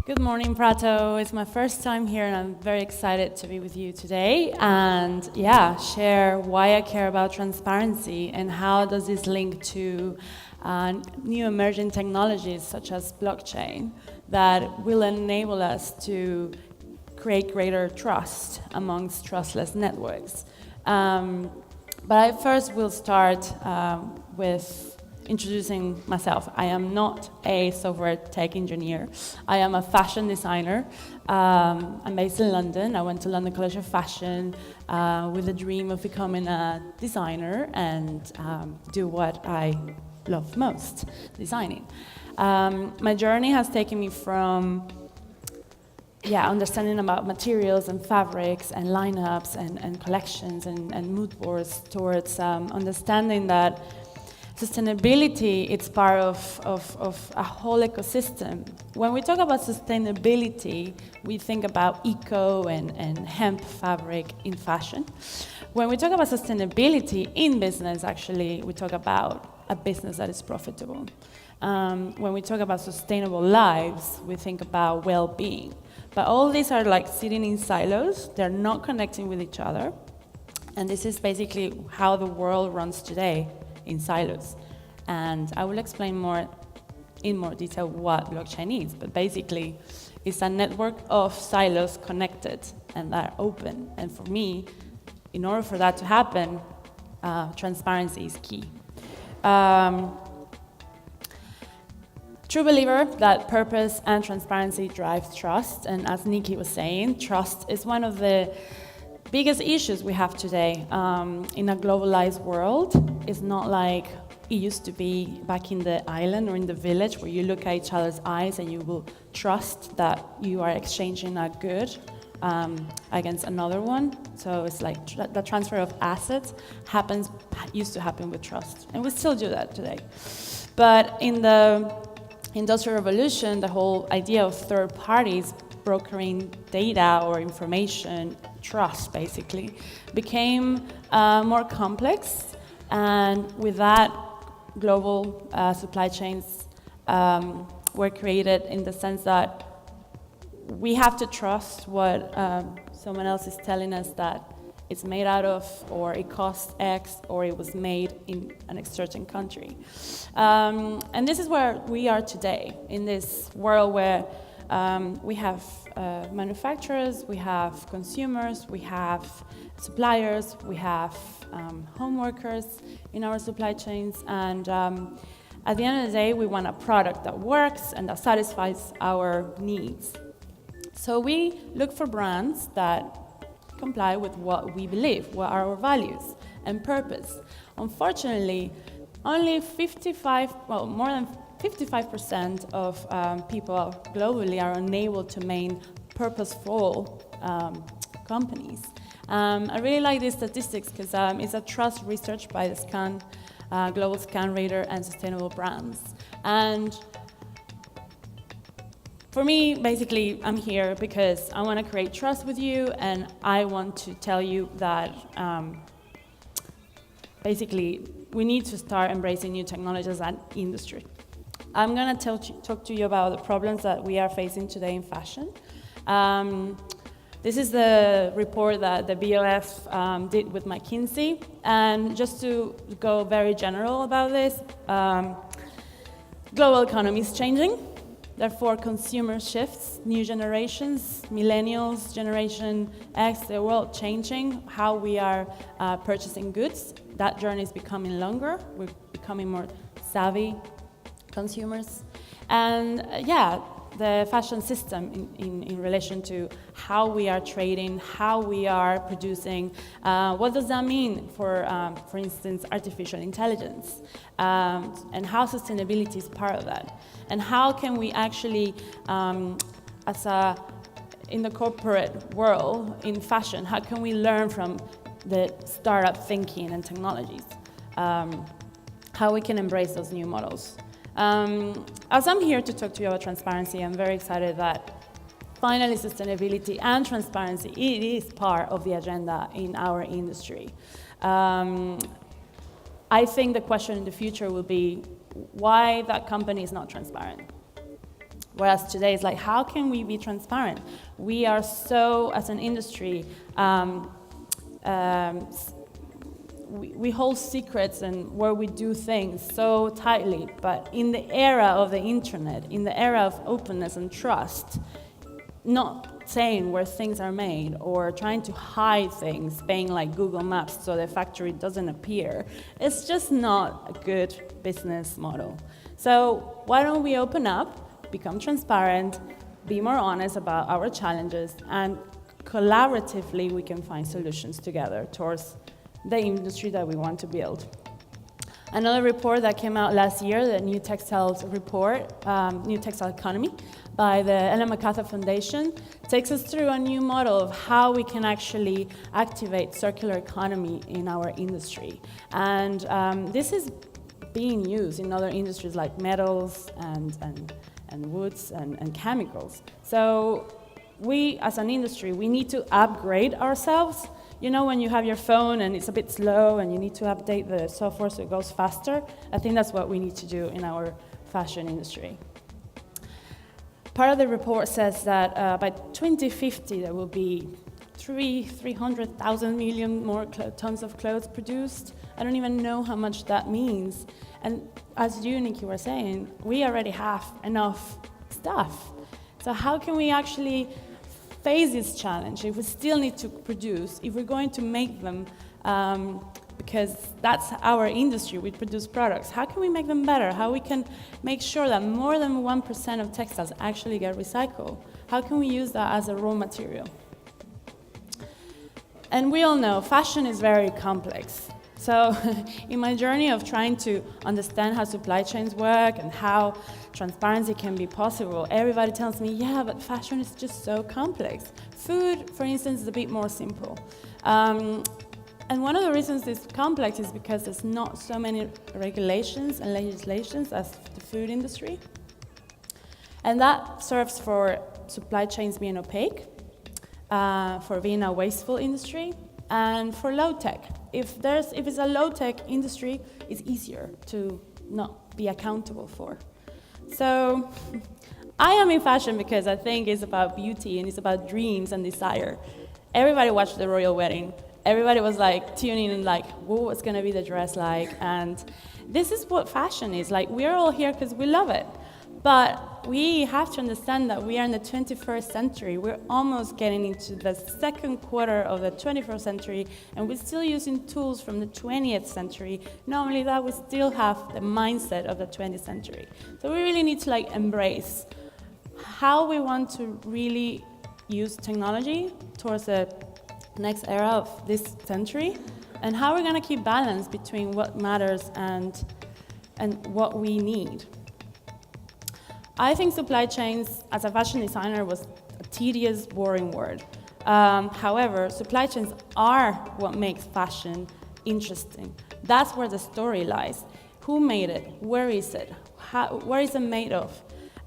Good morning, Prato. It's my first time here, and I'm very excited to be with you today and share why I care about transparency and how does this link to new emerging technologies such as blockchain that will enable us to create greater trust amongst trustless networks. But I first will start with introducing myself. I am not a software tech engineer. I am a fashion designer. I'm based in London. I went to London College of Fashion with the dream of becoming a designer and do what I love most, designing. My journey has taken me from understanding about materials and fabrics and lineups and collections and mood boards towards understanding that sustainability, it's part of a whole ecosystem. When we talk about sustainability, we think about eco and hemp fabric in fashion. When we talk about sustainability in business, actually, we talk about a business that is profitable. When we talk about sustainable lives, we think about well-being. But all these are like sitting in silos. They're not connecting with each other. And this is basically how the world runs today, in silos. And I will explain in more detail what blockchain is, but basically it's a network of silos connected and that are open. And for me, in order for that to happen, transparency is key. True believer that purpose and transparency drives trust, and as Nikki was saying, trust is one of the biggest issues we have today in a globalized world. It's not like it used to be back in the island or in the village where you look at each other's eyes and you will trust that you are exchanging a good against another one. So it's like the transfer of assets used to happen with trust, and we still do that today. But in the Industrial Revolution, the whole idea of third parties brokering data or information, trust basically, became more complex, and with that, global supply chains were created in the sense that we have to trust what someone else is telling us that it's made out of, or it costs X, or it was made in a certain country. And this is where we are today, in this world where we have manufacturers, we have consumers, we have suppliers, we have home workers in our supply chains, and at the end of the day, we want a product that works and that satisfies our needs. So we look for brands that comply with what we believe, what are our values and purpose. Unfortunately, only more than 55% of people globally are unable to maintain purposeful companies. I really like these statistics because it's a trust research by the Global Scan Radar and Sustainable Brands. And for me, basically, I'm here because I want to create trust with you, and I want to tell you that basically we need to start embracing new technologies and industry. I'm going to talk to you about the problems that we are facing today in fashion. This is the report that the BOF did with McKinsey. And just to go very general about this, global economy is changing. Therefore, consumer shifts, new generations, millennials, Generation X, they're all changing how we are purchasing goods. That journey is becoming longer. We're becoming more savvy consumers. And the fashion system in relation to how we are trading, how we are producing, what does that mean for instance, artificial intelligence, and how sustainability is part of that, and how can we actually, in the corporate world, in fashion, how can we learn from the startup thinking and technologies, how we can embrace those new models. As I'm here to talk to you about transparency, I'm very excited that finally sustainability and transparency, it is part of the agenda in our industry. I think the question in the future will be why that company is not transparent. Whereas today it's like, how can we be transparent? We are so, as an industry, we hold secrets and where we do things so tightly, but in the era of the internet, in the era of openness and trust, not saying where things are made or trying to hide things, paying like Google Maps so the factory doesn't appear, it's just not a good business model. So why don't we open up, become transparent, be more honest about our challenges, and collaboratively we can find solutions together towards the industry that we want to build. Another report that came out last year, the New Textiles Report, New Textile Economy, by the Ellen MacArthur Foundation, takes us through a new model of how we can actually activate circular economy in our industry. And this is being used in other industries like metals and woods and chemicals. So we, as an industry, we need to upgrade ourselves. You know, when you have your phone and it's a bit slow and you need to update the software so it goes faster, I think that's what we need to do in our fashion industry. Part of the report says that by 2050 there will be 300,000 million more tons of clothes produced. I don't even know how much that means. And as you, Nikki, were saying, we already have enough stuff. So how can we actually face this challenge if we still need to produce, if we're going to make them, because that's our industry, we produce products, how can we make them better? How we can make sure that more than 1% of textiles actually get recycled? How can we use that as a raw material? And we all know fashion is very complex. So in my journey of trying to understand how supply chains work and how transparency can be possible, everybody tells me, yeah, but fashion is just so complex. Food, for instance, is a bit more simple. And one of the reasons it's complex is because there's not so many regulations and legislations as the food industry. And that serves for supply chains being opaque, for being a wasteful industry, and for low tech. If it's a low tech industry, it's easier to not be accountable for. So I am in fashion because I think it's about beauty and it's about dreams and desire. Everybody watched the royal wedding. Everybody was like tuning in, like, what's going to be the dress like? And this is what fashion is. Like, we're all here because we love it. But we have to understand that we are in the 21st century. We're almost getting into the second quarter of the 21st century, and we're still using tools from the 20th century. Not only that, we still have the mindset of the 20th century. So we really need to like embrace how we want to really use technology towards the next era of this century, and how we're going to keep balance between what matters and what we need. I think supply chains, as a fashion designer, was a tedious, boring word. However, supply chains are what makes fashion interesting. That's where the story lies. Who made it? Where is it? Where is it made of?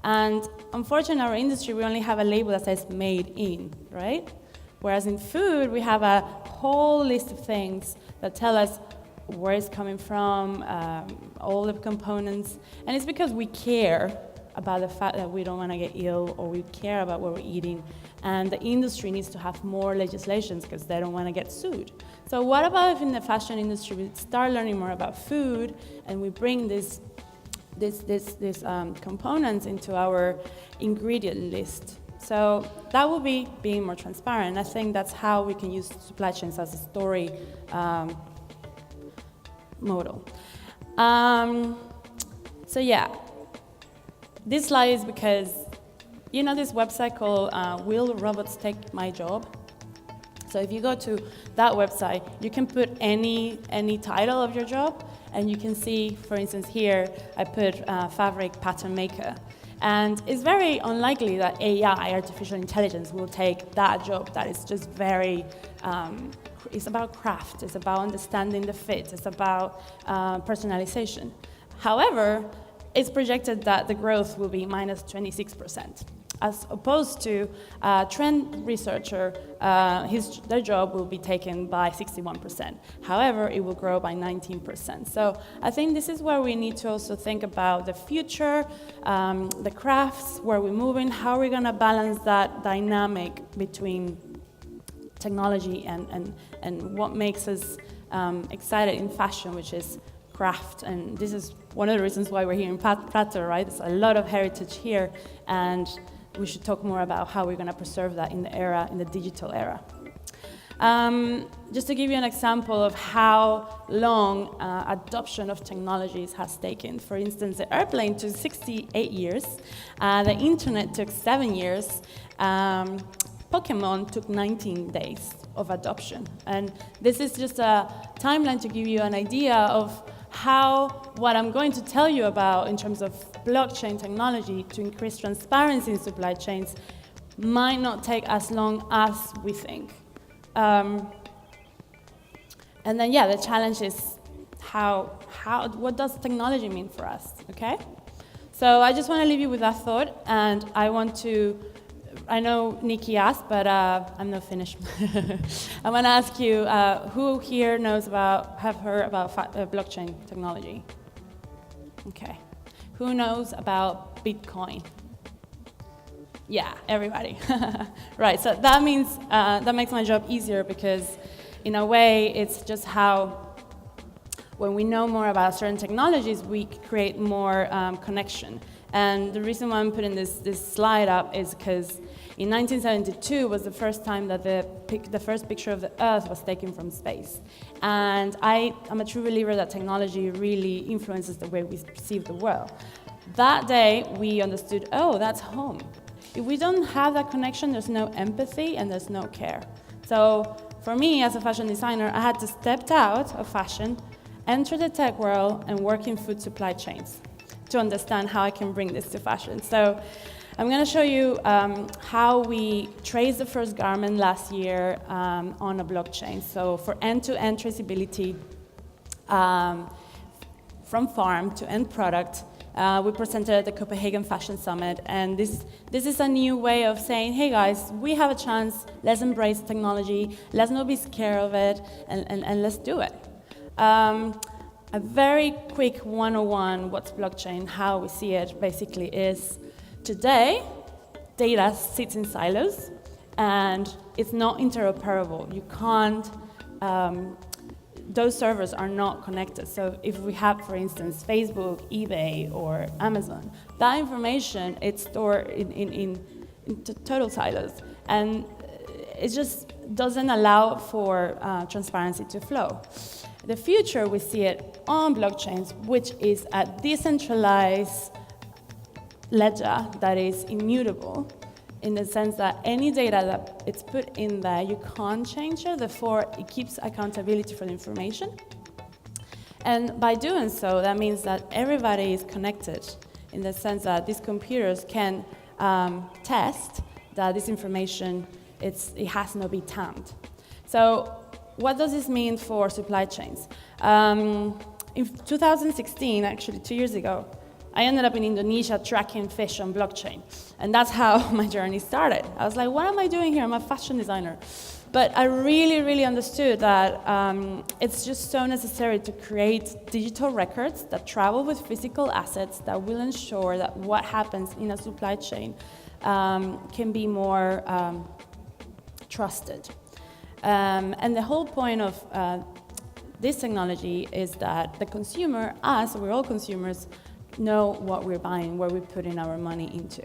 And unfortunately, in our industry, we only have a label that says made in, right? Whereas in food, we have a whole list of things that tell us where it's coming from, all the components. And it's because we care about the fact that we don't want to get ill, or we care about what we're eating. And the industry needs to have more legislations because they don't want to get sued. So what about if in the fashion industry we start learning more about food and we bring these components into our ingredient list? So that will be being more transparent. I think that's how we can use supply chains as a story model. So yeah, this slide is because, you know this website called Will Robots Take My Job? So if you go to that website, you can put any title of your job, and you can see, for instance, here, I put fabric pattern maker. And it's very unlikely that AI, artificial intelligence, will take that job. That is just very, it's about craft, it's about understanding the fit, it's about personalization. However, it's projected that the growth will be minus 26%. as opposed to a trend researcher, their job will be taken by 61%. However, it will grow by 19%. So I think this is where we need to also think about the future, the crafts, where we're moving, how we're going to balance that dynamic between technology and what makes us excited in fashion, which is craft. And this is one of the reasons why we're here in Prato, right? There's a lot of heritage here, and we should talk more about how we're going to preserve that in the digital era. Just to give you an example of how long adoption of technologies has taken. For instance, the airplane took 68 years, the internet took 7 years, Pokemon took 19 days of adoption. And this is just a timeline to give you an idea of how what I'm going to tell you about in terms of blockchain technology to increase transparency in supply chains might not take as long as we think. And then, yeah, the challenge is what does technology mean for us, okay? So I just want to leave you with that thought, and I know Nikki asked, but I'm not finished. I want to ask you, who here have heard about blockchain technology? Okay. Who knows about Bitcoin? Yeah, everybody. Right, so that means, that makes my job easier because in a way it's just how, when we know more about certain technologies, we create more connection. And the reason why I'm putting this slide up is because in 1972 was the first time that the first picture of the Earth was taken from space. And I'm a true believer that technology really influences the way we perceive the world. That day, we understood, oh, that's home. If we don't have that connection, there's no empathy and there's no care. So for me, as a fashion designer, I had to step out of fashion, enter the tech world, and work in food supply chains to understand how I can bring this to fashion. So I'm going to show you how we traced the first garment last year on a blockchain. So for end-to-end traceability from farm to end product, we presented at the Copenhagen Fashion Summit. And this is a new way of saying, hey guys, we have a chance, let's embrace technology, let's not be scared of it, and let's do it. A very quick 101, what's blockchain, how we see it basically is, today, data sits in silos, and it's not interoperable. You can't, those servers are not connected. So if we have, for instance, Facebook, eBay, or Amazon, that information, it's stored in total silos. And it just doesn't allow for transparency to flow. The future, we see it on blockchains, which is a decentralized ledger that is immutable in the sense that any data that it's put in there, you can't change it, therefore it keeps accountability for the information. And by doing so, that means that everybody is connected in the sense that these computers can test that this information, it has not been tamped. So what does this mean for supply chains? In 2016, actually 2 years ago, I ended up in Indonesia tracking fish on blockchain. And that's how my journey started. I was like, what am I doing here? I'm a fashion designer. But I really, really understood that it's just so necessary to create digital records that travel with physical assets that will ensure that what happens in a supply chain can be more trusted. And the whole point of this technology is that the consumer, us, we're all consumers, know what we're buying, where we're putting our money into.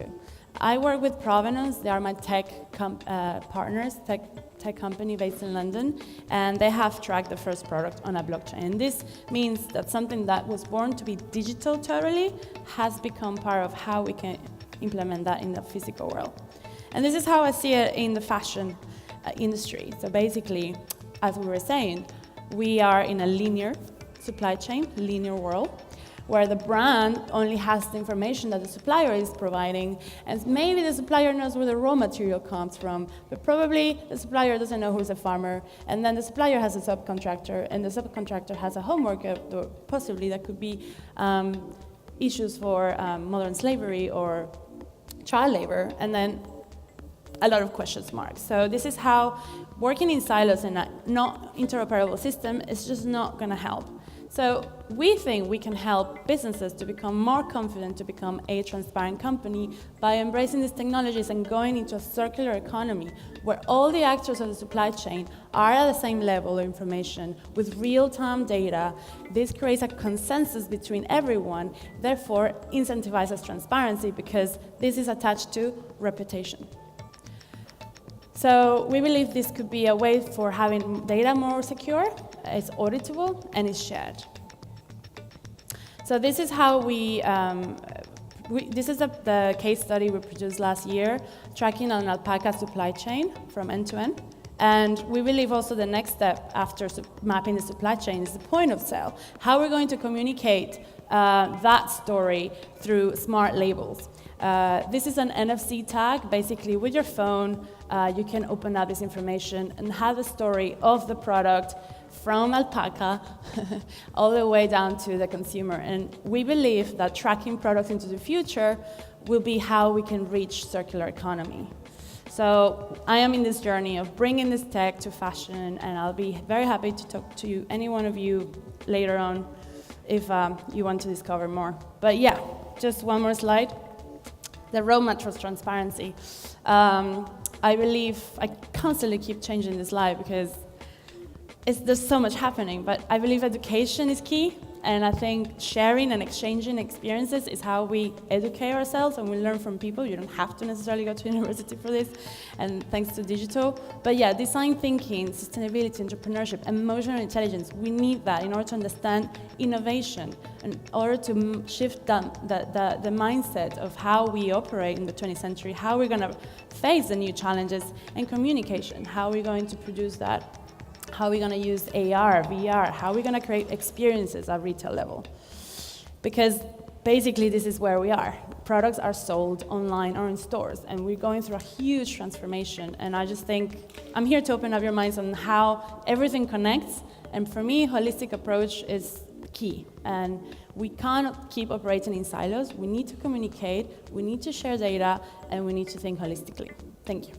I work with Provenance. They are my tech partners, tech company based in London, and they have tracked the first product on a blockchain. And this means that something that was born to be digital totally has become part of how we can implement that in the physical world. And this is how I see it in the fashion industry. So basically, as we were saying, we are in a linear supply chain, linear world, where the brand only has the information that the supplier is providing, and maybe the supplier knows where the raw material comes from, but probably the supplier doesn't know who's a farmer, and then the supplier has a subcontractor, and the subcontractor has a homework, or possibly that could be issues for modern slavery or child labor, and then a lot of question marks. So this is how working in silos in a not interoperable system is just not going to help. So we think we can help businesses to become more confident to become a transparent company by embracing these technologies and going into a circular economy where all the actors of the supply chain are at the same level of information with real-time data. This creates a consensus between everyone, therefore incentivizes transparency because this is attached to reputation. So we believe this could be a way for having data more secure, it's auditable, and it's shared. So this is how this is the case study we produced last year, tracking an alpaca supply chain from end to end. And we believe also the next step after mapping the supply chain is the point of sale. How we're going to communicate that story through smart labels. This is an NFC tag. Basically, with your phone, you can open up this information and have the story of the product from alpaca all the way down to the consumer. And we believe that tracking products into the future will be how we can reach circular economy. So I am in this journey of bringing this tech to fashion, and I'll be very happy to talk to any one of you later on if you want to discover more. But yeah, just one more slide. The roadmap towards transparency. I believe I constantly keep changing this slide because there's so much happening, but I believe education is key, and I think sharing and exchanging experiences is how we educate ourselves and we learn from people. You don't have to necessarily go to university for this, and thanks to digital. But yeah, design thinking, sustainability, entrepreneurship, emotional intelligence, we need that in order to understand innovation, in order to shift the mindset of how we operate in the 20th century, how we're going to face the new challenges, and communication, how we're going to produce that. How are we going to use AR, VR? How are we going to create experiences at retail level? Because basically this is where we are. Products are sold online or in stores, and we're going through a huge transformation. And I just think I'm here to open up your minds on how everything connects. And for me, holistic approach is key. And we cannot keep operating in silos. We need to communicate, we need to share data, and we need to think holistically. Thank you.